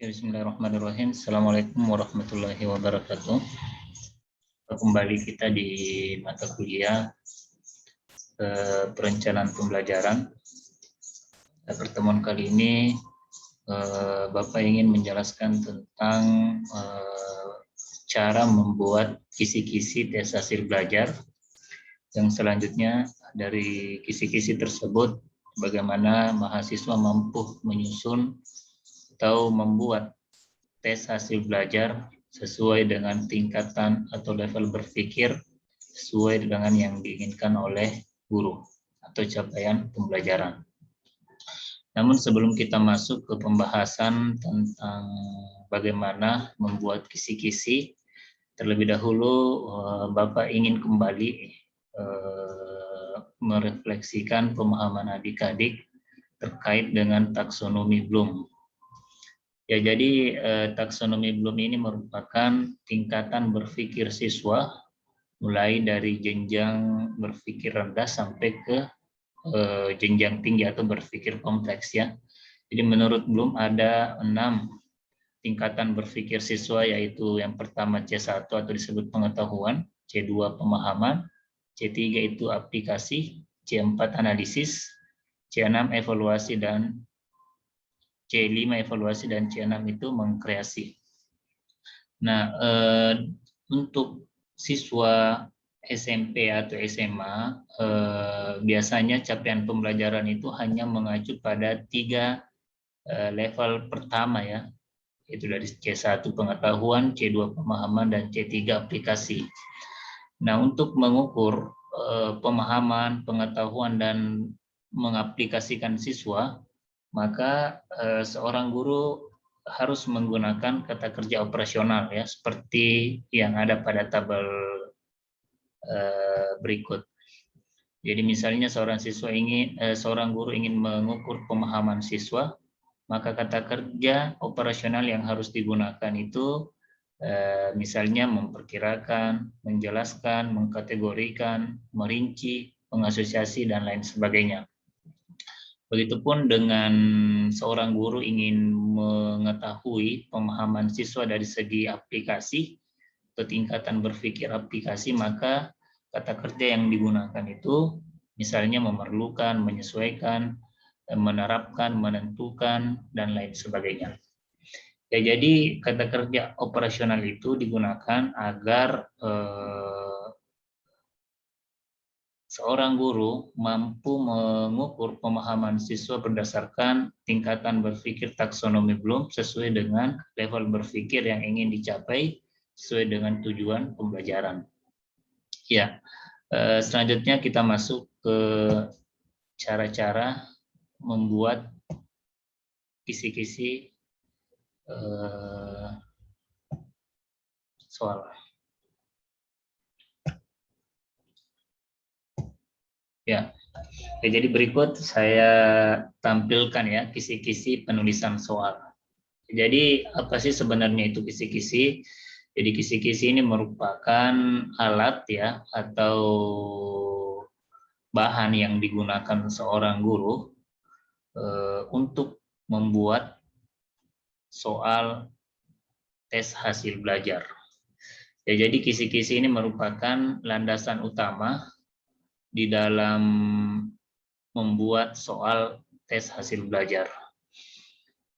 Bismillahirrahmanirrahim. Assalamualaikum warahmatullahi wabarakatuh. Kembali kita di mata kuliah perencanaan pembelajaran. Pertemuan kali ini Bapak ingin menjelaskan tentang cara membuat kisi-kisi tes hasil belajar. Yang selanjutnya dari kisi-kisi tersebut, bagaimana mahasiswa mampu menyusun atau membuat tes hasil belajar sesuai dengan tingkatan atau level berpikir sesuai dengan yang diinginkan oleh guru atau capaian pembelajaran. Namun sebelum kita masuk ke pembahasan tentang bagaimana membuat kisi-kisi, terlebih dahulu Bapak ingin kembali merefleksikan pemahaman adik-adik terkait dengan taksonomi Bloom. Ya, jadi taksonomi Bloom ini merupakan tingkatan berpikir siswa mulai dari jenjang berpikir rendah sampai ke jenjang tinggi atau berpikir kompleks ya. Jadi menurut Bloom ada 6 tingkatan berpikir siswa, yaitu yang pertama C1 atau disebut pengetahuan, C2 pemahaman, C3 itu aplikasi, C4 analisis, C6 evaluasi dan C5 evaluasi dan C6 itu mengkreasi. Nah, untuk siswa SMP atau SMA, biasanya capaian pembelajaran itu hanya mengacu pada 3 level pertama ya, yaitu dari C1 pengetahuan, C2 pemahaman, dan C3 aplikasi. Nah, untuk mengukur pemahaman, pengetahuan, dan mengaplikasikan siswa, maka seorang guru harus menggunakan kata kerja operasional ya, seperti yang ada pada tabel berikut. Jadi misalnya seorang guru ingin mengukur pemahaman siswa, maka kata kerja operasional yang harus digunakan itu misalnya memperkirakan, menjelaskan, mengkategorikan, merinci, mengasosiasi, dan lain sebagainya. Begitupun dengan seorang guru ingin mengetahui pemahaman siswa dari segi aplikasi atau tingkatan berpikir aplikasi, maka kata kerja yang digunakan itu misalnya memerlukan, menyesuaikan, menerapkan, menentukan, dan lain sebagainya. Ya, jadi kata kerja operasional itu digunakan agar seorang guru mampu mengukur pemahaman siswa berdasarkan tingkatan berpikir taksonomi Bloom sesuai dengan level berpikir yang ingin dicapai sesuai dengan tujuan pembelajaran. Ya, selanjutnya kita masuk ke cara-cara membuat kisi-kisi soal. Ya, jadi berikut saya tampilkan ya kisi-kisi penulisan soal. Jadi apa sih sebenarnya itu kisi-kisi? Jadi kisi-kisi ini merupakan alat ya atau bahan yang digunakan seorang guru untuk membuat soal tes hasil belajar. Ya, jadi kisi-kisi ini merupakan landasan utama di dalam membuat soal tes hasil belajar.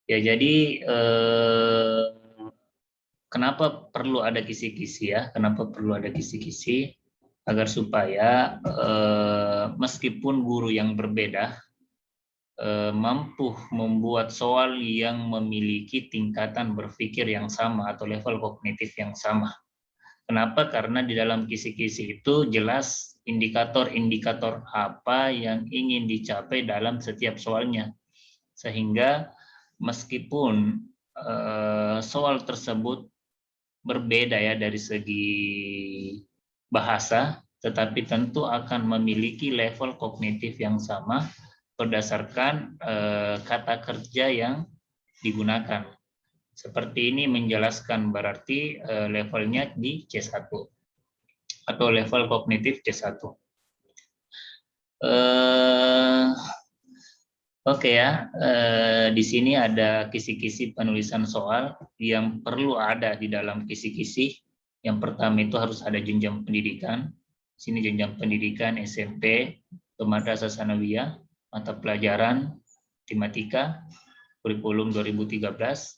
Ya, jadi kenapa perlu ada kisi-kisi ya? Kenapa perlu ada kisi-kisi? Agar supaya meskipun guru yang berbeda mampu membuat soal yang memiliki tingkatan berpikir yang sama atau level kognitif yang sama. Kenapa? Karena di dalam kisi-kisi itu jelas indikator-indikator apa yang ingin dicapai dalam setiap soalnya. Sehingga meskipun soal tersebut berbeda ya dari segi bahasa, tetapi tentu akan memiliki level kognitif yang sama berdasarkan kata kerja yang digunakan. Seperti ini menjelaskan berarti levelnya di C1 atau level kognitif C1. Oke ya, di sini ada kisi-kisi penulisan soal yang perlu ada di dalam kisi-kisi. Yang pertama itu harus ada jenjang pendidikan. Sini jenjang pendidikan SMP, Madrasah Sanawiyah, mata pelajaran matematika, kurikulum 2013,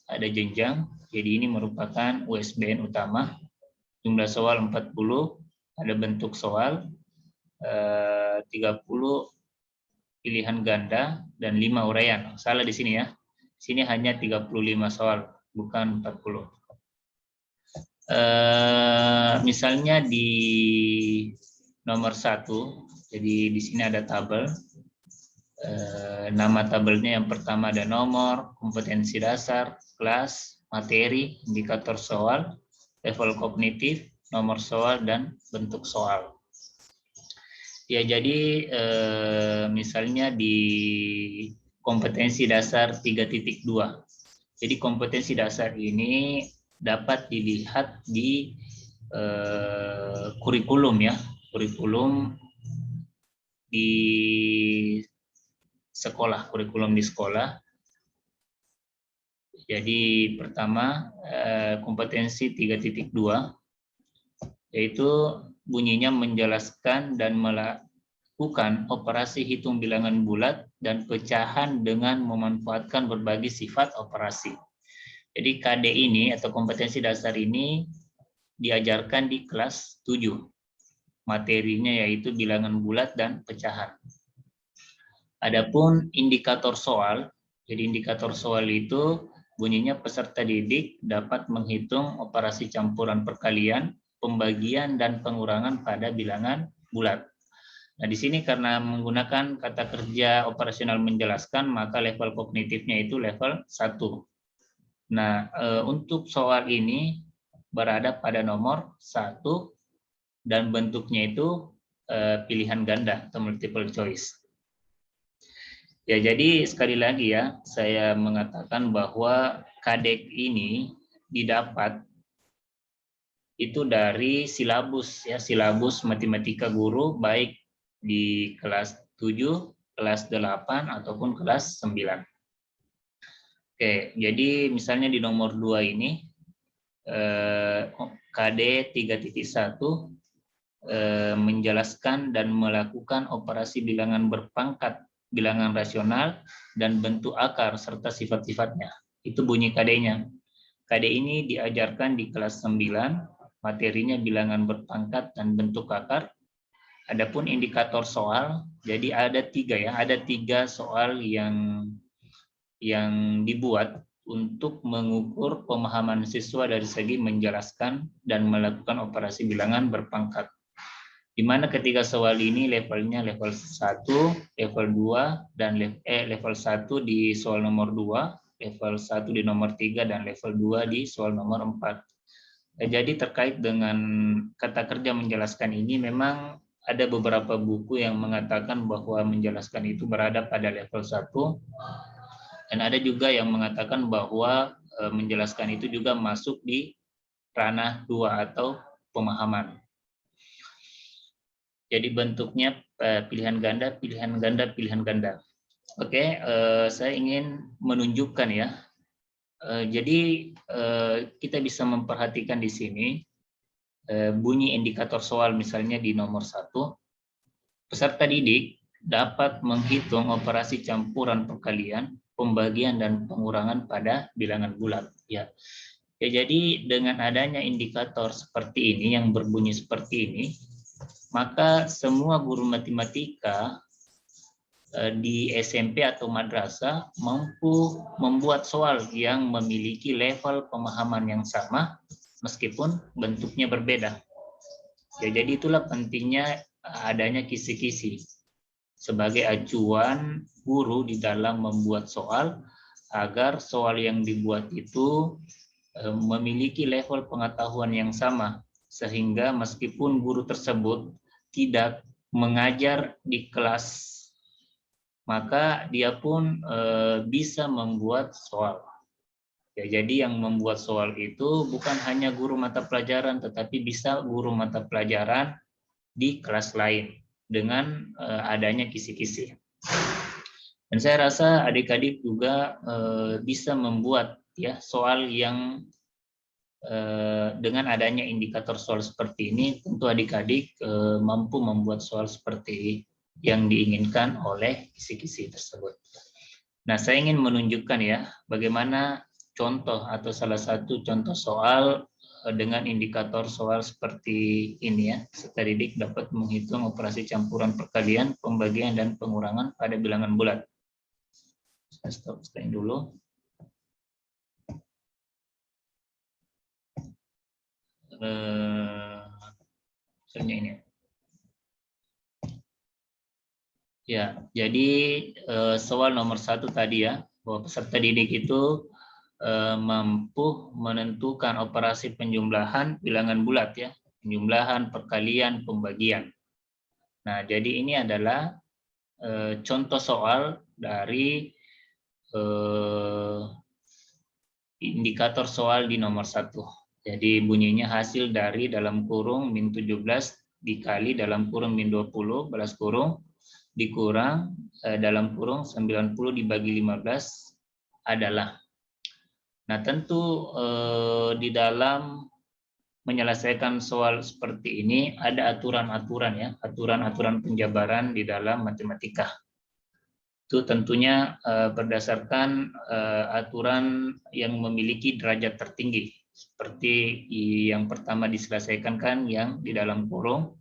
ada jenjang. Jadi ini merupakan USBN utama. Jumlah soal 40, ada bentuk soal 30 pilihan ganda dan 5 uraian. Salah di sini ya. Sini hanya 35 soal, bukan 40. Misalnya di nomor 1, jadi di sini ada tabel. Nama tabelnya yang pertama ada nomor, kompetensi dasar, kelas, materi, indikator soal, level kognitif, nomor soal, dan bentuk soal. Ya, jadi misalnya di kompetensi dasar 3.2. Jadi kompetensi dasar ini dapat dilihat di kurikulum ya, kurikulum di sekolah, kurikulum di sekolah. Jadi pertama kompetensi 3.2 yaitu bunyinya menjelaskan dan melakukan operasi hitung bilangan bulat dan pecahan dengan memanfaatkan berbagai sifat operasi. Jadi KD ini atau kompetensi dasar ini diajarkan di kelas 7. Materinya yaitu bilangan bulat dan pecahan. Adapun indikator soal, jadi indikator soal itu bunyinya peserta didik dapat menghitung operasi campuran perkalian, pembagian, dan pengurangan pada bilangan bulat. Nah, di sini karena menggunakan kata kerja operasional menjelaskan, maka level kognitifnya itu level 1. Nah, untuk soal ini berada pada nomor 1 dan bentuknya itu pilihan ganda atau multiple choice. Ya, jadi sekali lagi ya, saya mengatakan bahwa KDEK ini didapat itu dari silabus ya, silabus matematika guru baik di kelas 7, kelas 8 ataupun kelas 9. Oke, jadi misalnya di nomor 2 ini KD 3.1 menjelaskan dan melakukan operasi bilangan berpangkat, bilangan rasional, dan bentuk akar serta sifat-sifatnya. Itu bunyi KD-nya. KD ini diajarkan di kelas 9, materinya bilangan berpangkat dan bentuk akar. Adapun indikator soal, jadi ada 3 ya, ada 3 soal yang dibuat untuk mengukur pemahaman siswa dari segi menjelaskan dan melakukan operasi bilangan berpangkat. Di mana ketiga soal ini levelnya level 1, level 2, dan level 1 di soal nomor 2, level 1 di nomor 3, dan level 2 di soal nomor 4. Jadi terkait dengan kata kerja menjelaskan ini, memang ada beberapa buku yang mengatakan bahwa menjelaskan itu berada pada level 1, dan ada juga yang mengatakan bahwa menjelaskan itu juga masuk di ranah 2 atau pemahaman. Jadi bentuknya pilihan ganda, pilihan ganda, pilihan ganda. Oke, saya ingin menunjukkan ya. Jadi kita bisa memperhatikan di sini bunyi indikator soal misalnya di nomor 1. Peserta didik dapat menghitung operasi campuran perkalian, pembagian, dan pengurangan pada bilangan bulat. Ya, jadi dengan adanya indikator seperti ini yang berbunyi seperti ini, maka semua guru matematika di SMP atau madrasah mampu membuat soal yang memiliki level pemahaman yang sama meskipun bentuknya berbeda. Ya, jadi itulah pentingnya adanya kisi-kisi sebagai acuan guru di dalam membuat soal agar soal yang dibuat itu memiliki level pengetahuan yang sama sehingga meskipun guru tersebut tidak mengajar di kelas, maka dia pun bisa membuat soal. Ya, jadi yang membuat soal itu bukan hanya guru mata pelajaran, tetapi bisa guru mata pelajaran di kelas lain dengan adanya kisi-kisi. Dan saya rasa adik-adik juga bisa membuat ya soal yang dengan adanya indikator soal seperti ini, tentu adik-adik mampu membuat soal seperti yang diinginkan oleh kisi-kisi tersebut. Nah, saya ingin menunjukkan ya bagaimana contoh atau salah satu contoh soal dengan indikator soal seperti ini ya. Peserta didik dapat menghitung operasi campuran perkalian, pembagian, dan pengurangan pada bilangan bulat. Saya stop screen dulu. Misalnya ini. Ya, jadi soal nomor 1 tadi ya, bahwa peserta didik itu mampu menentukan operasi penjumlahan bilangan bulat ya, penjumlahan, perkalian, pembagian. Nah, jadi ini adalah contoh soal dari indikator soal di nomor 1. Jadi bunyinya hasil dari dalam kurung min 17 dikali dalam kurung min 20 balas kurung dikurang dalam kurung 90 dibagi 15 adalah. Nah, tentu di dalam menyelesaikan soal seperti ini ada aturan-aturan ya, aturan-aturan penjabaran di dalam matematika. Itu tentunya berdasarkan aturan yang memiliki derajat tertinggi. Seperti yang pertama diselesaikan kan yang di dalam kurung,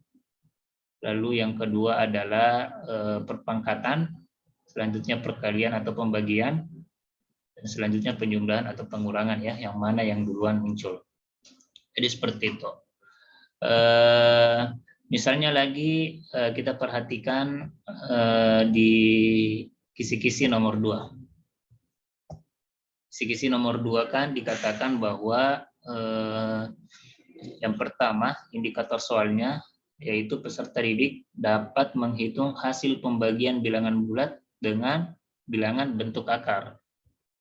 lalu yang kedua adalah perpangkatan, selanjutnya perkalian atau pembagian, dan selanjutnya penjumlahan atau pengurangan ya, yang mana yang duluan muncul. Jadi seperti itu. Misalnya lagi kita perhatikan di kisi-kisi nomor 2. Kisi-kisi nomor 2 kan dikatakan bahwa yang pertama indikator soalnya yaitu peserta didik dapat menghitung hasil pembagian bilangan bulat dengan bilangan bentuk akar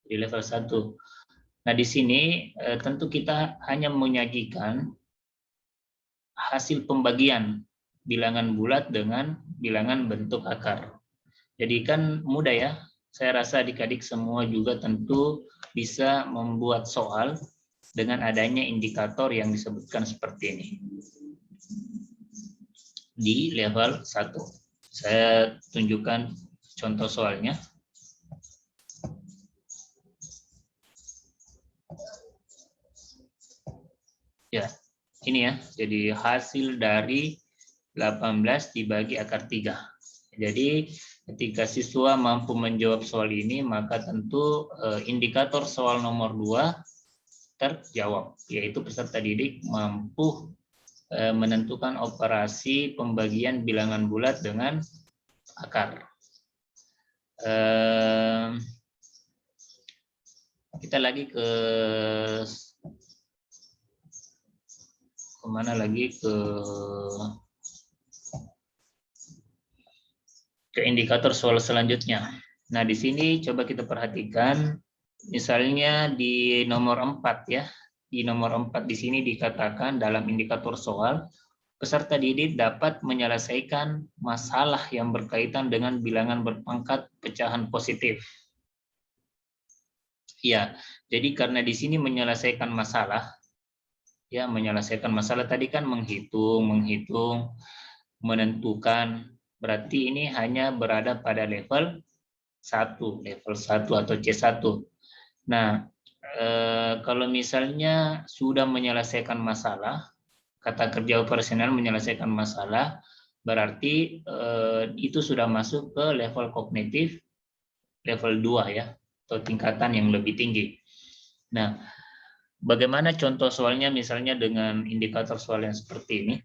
di level 1. Nah, di sini tentu kita hanya menyajikan hasil pembagian bilangan bulat dengan bilangan bentuk akar. Jadi kan mudah ya. Saya rasa adik-adik semua juga tentu bisa membuat soal dengan adanya indikator yang disebutkan seperti ini. Di level 1. Saya tunjukkan contoh soalnya. Ya, ini ya. Jadi hasil dari 18 dibagi akar 3. Jadi ketika siswa mampu menjawab soal ini, maka tentu indikator soal nomor 2 terjawab, yaitu peserta didik mampu menentukan operasi pembagian bilangan bulat dengan akar. Kita lagi ke kemana lagi ke indikator soal selanjutnya. Nah, di sini coba kita perhatikan, misalnya di nomor 4 ya. Di nomor 4 di sini dikatakan dalam indikator soal, peserta didik dapat menyelesaikan masalah yang berkaitan dengan bilangan berpangkat pecahan positif. Ya, jadi karena di sini menyelesaikan masalah, ya menyelesaikan masalah tadi kan menghitung, menentukan. Berarti ini hanya berada pada level 1 atau C1. Nah, kalau misalnya sudah menyelesaikan masalah, kata kerja operasional menyelesaikan masalah, berarti itu sudah masuk ke level kognitif level 2 ya, atau tingkatan yang lebih tinggi. Nah, bagaimana contoh soalnya misalnya dengan indikator soal yang seperti ini?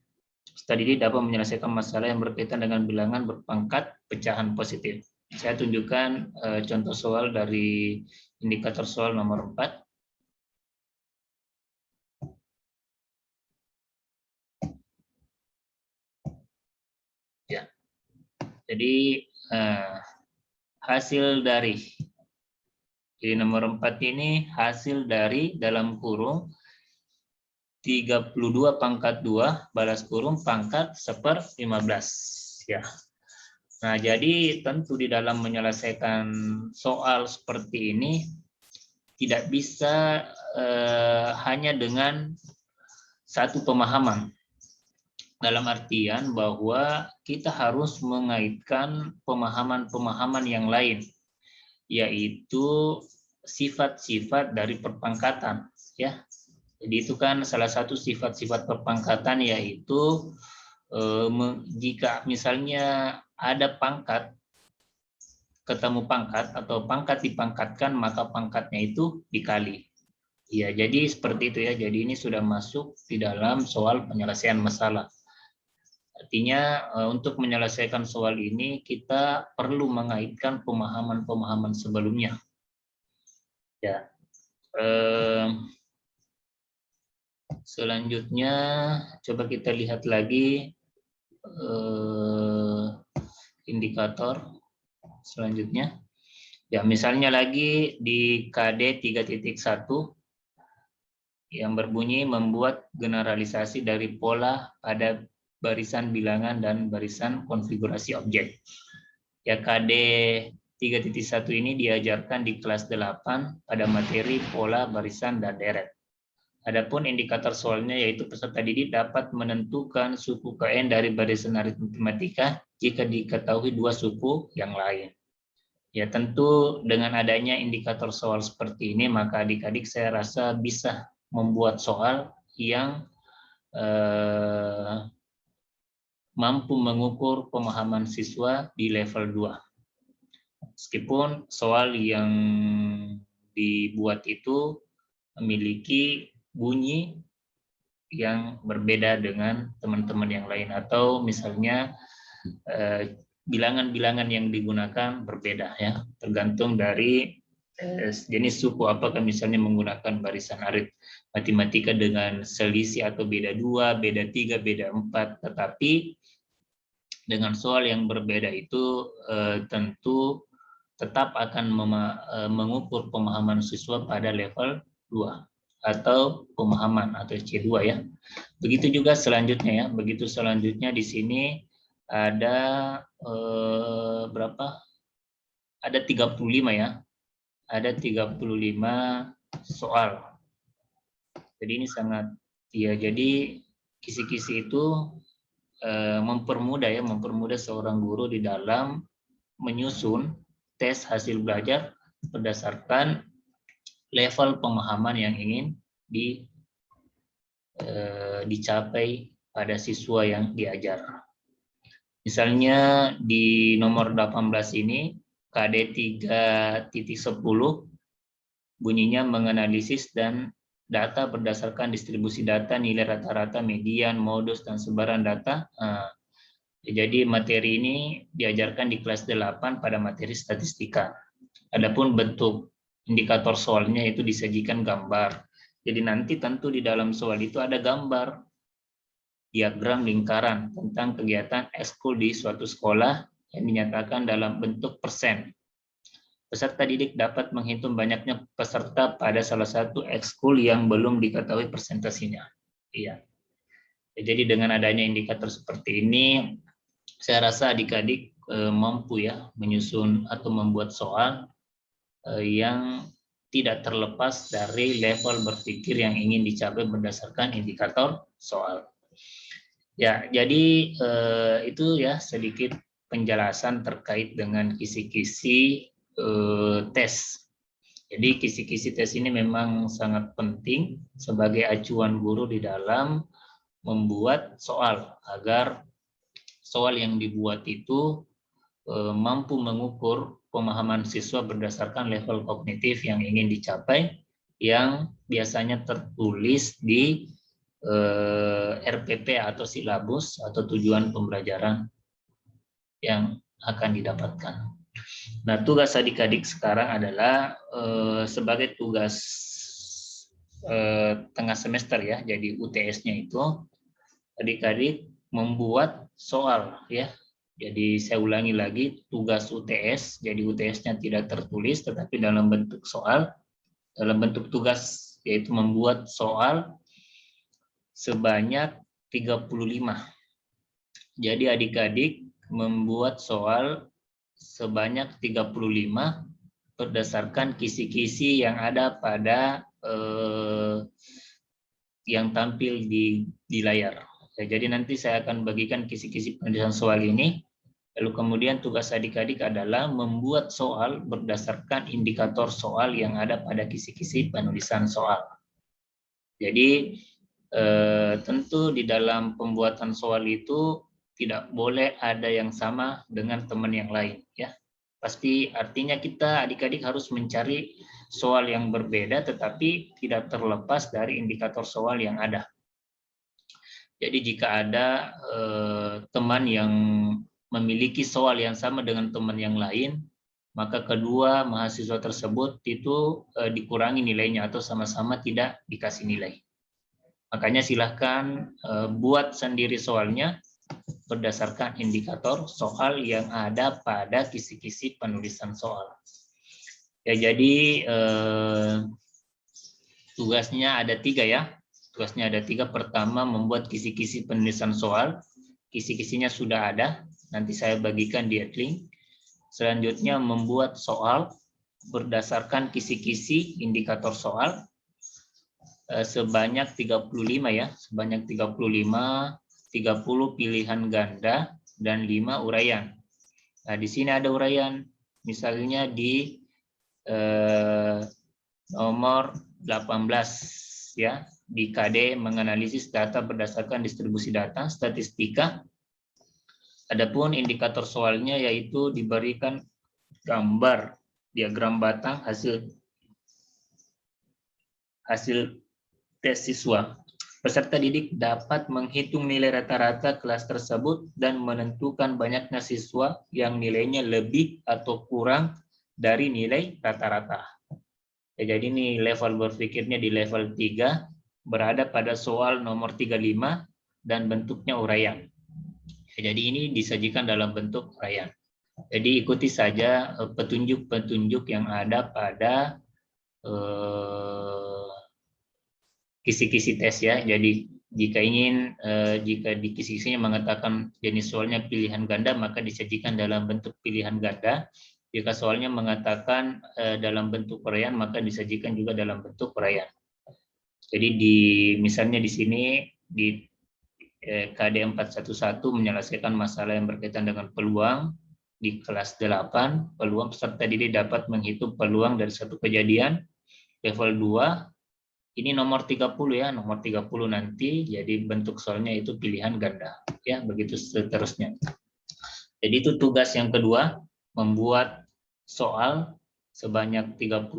Tadi dapat menyelesaikan masalah yang berkaitan dengan bilangan berpangkat pecahan positif. Saya tunjukkan contoh soal dari indikator soal nomor 4. Ya. Jadi hasil dari nomor 4 ini hasil dari dalam kurung 32 pangkat 2 balas kurung pangkat 1/15 ya. Nah, jadi tentu di dalam menyelesaikan soal seperti ini tidak bisa hanya dengan satu pemahaman. Dalam artian bahwa kita harus mengaitkan pemahaman-pemahaman yang lain, yaitu sifat-sifat dari perpangkatan, ya. Jadi itu kan salah satu sifat-sifat perpangkatan, yaitu jika misalnya ada pangkat ketemu pangkat atau pangkat dipangkatkan, maka pangkatnya itu dikali. Ya, jadi seperti itu ya. Jadi ini sudah masuk di dalam soal penyelesaian masalah. Artinya untuk menyelesaikan soal ini kita perlu mengaitkan pemahaman-pemahaman sebelumnya. Ya. Selanjutnya coba kita lihat lagi indikator selanjutnya. Ya, misalnya lagi di KD 3.1 yang berbunyi membuat generalisasi dari pola pada barisan bilangan dan barisan konfigurasi objek. Ya, KD 3.1 ini diajarkan di kelas 8 pada materi pola barisan dan deret. Adapun indikator soalnya yaitu peserta didik dapat menentukan suku KN dari barisan aritmatika jika diketahui dua suku yang lain. Ya, tentu dengan adanya indikator soal seperti ini, maka adik-adik saya rasa bisa membuat soal yang mampu mengukur pemahaman siswa di level 2. Meskipun soal yang dibuat itu memiliki bunyi yang berbeda dengan teman-teman yang lain, atau misalnya bilangan-bilangan yang digunakan berbeda ya, tergantung dari jenis suku. Apakah misalnya menggunakan barisan aritmatika dengan selisih atau beda 2, beda 3, beda 4. Tetapi dengan soal yang berbeda itu tentu tetap akan mengukur pemahaman siswa pada level 2 atau pemahaman atau C2 ya. Begitu juga selanjutnya ya. Begitu selanjutnya di sini ada berapa? Ada 35 ya. Ada 35 soal. Jadi ini sangat ya, jadi kisi-kisi itu mempermudah seorang guru di dalam menyusun tes hasil belajar berdasarkan level pemahaman yang ingin dicapai pada siswa yang diajar. Misalnya di nomor 18 ini KD 3.10 bunyinya menganalisis dan data berdasarkan distribusi data, nilai rata-rata, median, modus, dan sebaran data. Jadi materi ini diajarkan di kelas 8 pada materi statistika. Adapun bentuk indikator soalnya itu disajikan gambar. Jadi nanti tentu di dalam soal itu ada gambar diagram lingkaran tentang kegiatan ekskul di suatu sekolah yang dinyatakan dalam bentuk persen. Peserta didik dapat menghitung banyaknya peserta pada salah satu ekskul yang belum diketahui persentasinya. Iya. Jadi dengan adanya indikator seperti ini, saya rasa adik-adik mampu ya menyusun atau membuat soal yang tidak terlepas dari level berpikir yang ingin dicapai berdasarkan indikator soal. Ya, jadi itu ya sedikit penjelasan terkait dengan kisi-kisi tes. Jadi kisi-kisi tes ini memang sangat penting sebagai acuan guru di dalam membuat soal, agar soal yang dibuat itu mampu mengukur pemahaman siswa berdasarkan level kognitif yang ingin dicapai, yang biasanya tertulis di RPP atau silabus atau tujuan pembelajaran yang akan didapatkan. Nah, tugas adik-adik sekarang adalah sebagai tugas tengah semester ya, jadi UTS-nya itu adik-adik membuat soal ya. Jadi saya ulangi lagi, tugas UTS, jadi UTS-nya tidak tertulis tetapi dalam bentuk soal, dalam bentuk tugas, yaitu membuat soal sebanyak 35. Jadi adik-adik membuat soal sebanyak 35 berdasarkan kisi-kisi yang ada pada yang tampil di layar. Ya, jadi nanti saya akan bagikan kisi-kisi penulisan soal ini. Lalu kemudian tugas adik-adik adalah membuat soal berdasarkan indikator soal yang ada pada kisi-kisi penulisan soal. Jadi tentu di dalam pembuatan soal itu tidak boleh ada yang sama dengan teman yang lain, ya. Pasti artinya kita adik-adik harus mencari soal yang berbeda, tetapi tidak terlepas dari indikator soal yang ada. Jadi jika ada teman yang memiliki soal yang sama dengan teman yang lain, maka kedua mahasiswa tersebut itu dikurangi nilainya atau sama-sama tidak dikasih nilai. Makanya silahkan buat sendiri soalnya berdasarkan indikator soal yang ada pada kisi-kisi penulisan soal. Ya, jadi tugasnya ada 3 ya. Tugasnya ada 3. Pertama, membuat kisi-kisi penulisan soal. Kisi-kisinya sudah ada. Nanti saya bagikan di link. Selanjutnya, membuat soal berdasarkan kisi-kisi indikator soal sebanyak 35 ya. Sebanyak 35, 30 pilihan ganda, dan 5 uraian. Nah, di sini ada uraian. Misalnya di nomor 18 ya, di KD menganalisis data berdasarkan distribusi data statistika. Adapun indikator soalnya yaitu diberikan gambar diagram batang hasil tes siswa. Peserta didik dapat menghitung nilai rata-rata kelas tersebut dan menentukan banyaknya siswa yang nilainya lebih atau kurang dari nilai rata-rata. Ya, jadi ini level berpikirnya di level 3, berada pada soal nomor 35 dan bentuknya uraian. Ya, jadi ini disajikan dalam bentuk uraian. Jadi ikuti saja petunjuk-petunjuk yang ada pada kisi-kisi tes ya. Jadi jika di kisi-kisinya mengatakan jenis soalnya pilihan ganda, maka disajikan dalam bentuk pilihan ganda. Jika soalnya mengatakan dalam bentuk uraian, maka disajikan juga dalam bentuk uraian. Jadi misalnya di sini di KD 411 menyelesaikan masalah yang berkaitan dengan peluang di kelas 8, peluang peserta didik dapat menghitung peluang dari satu kejadian. Level 2, ini nomor 30 ya, nomor 30 nanti jadi bentuk soalnya itu pilihan ganda ya, begitu seterusnya. Jadi itu tugas yang kedua, membuat soal sebanyak 35,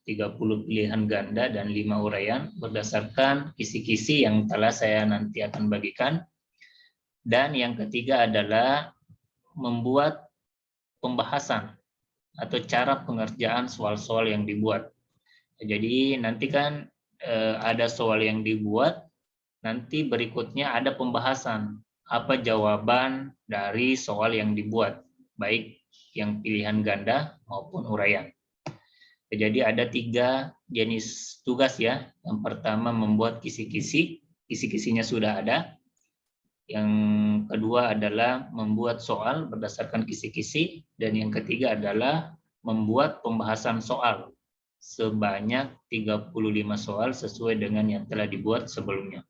30 pilihan ganda dan 5 uraian berdasarkan kisi-kisi yang telah saya nanti akan bagikan. Dan yang ketiga adalah membuat pembahasan atau cara pengerjaan soal-soal yang dibuat. Jadi nanti kan ada soal yang dibuat, nanti berikutnya ada pembahasan apa jawaban dari soal yang dibuat, baik yang pilihan ganda maupun uraian. Jadi ada 3 jenis tugas ya. Yang pertama membuat kisi-kisi, kisi-kisinya sudah ada. Yang kedua adalah membuat soal berdasarkan kisi-kisi, dan yang ketiga adalah membuat pembahasan soal sebanyak 35 soal sesuai dengan yang telah dibuat sebelumnya.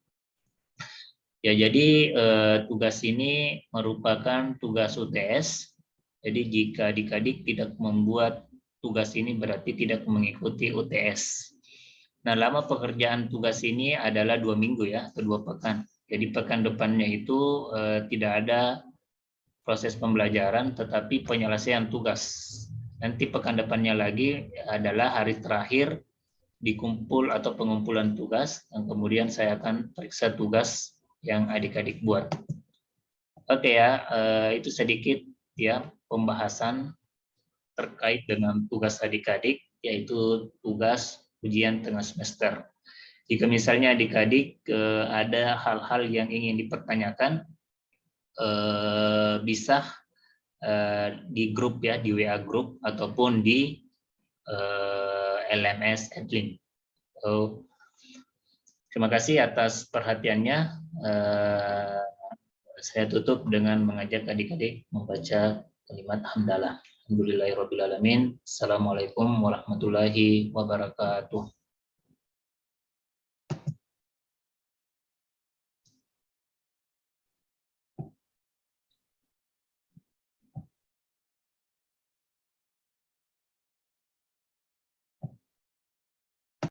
Ya, jadi tugas ini merupakan tugas UTS. Jadi jika adik-adik tidak membuat tugas ini berarti tidak mengikuti UTS. Nah, lama pekerjaan tugas ini adalah 2 minggu ya, atau 2 pekan. Jadi pekan depannya itu tidak ada proses pembelajaran, tetapi penyelesaian tugas. Nanti pekan depannya lagi adalah hari terakhir dikumpul atau pengumpulan tugas, dan kemudian saya akan periksa tugas yang adik-adik buat. Oke ya, itu sedikit ya pembahasan terkait dengan tugas adik-adik, yaitu tugas ujian tengah semester. Jika misalnya adik-adik ada hal-hal yang ingin dipertanyakan, bisa di grup ya, di WA grup ataupun di LMS Adlin. Terima kasih atas perhatiannya. Saya tutup dengan mengajak adik-adik membaca kalimat hamdalah. Alhamdulillahirrabbilalamin. Assalamualaikum warahmatullahi wabarakatuh.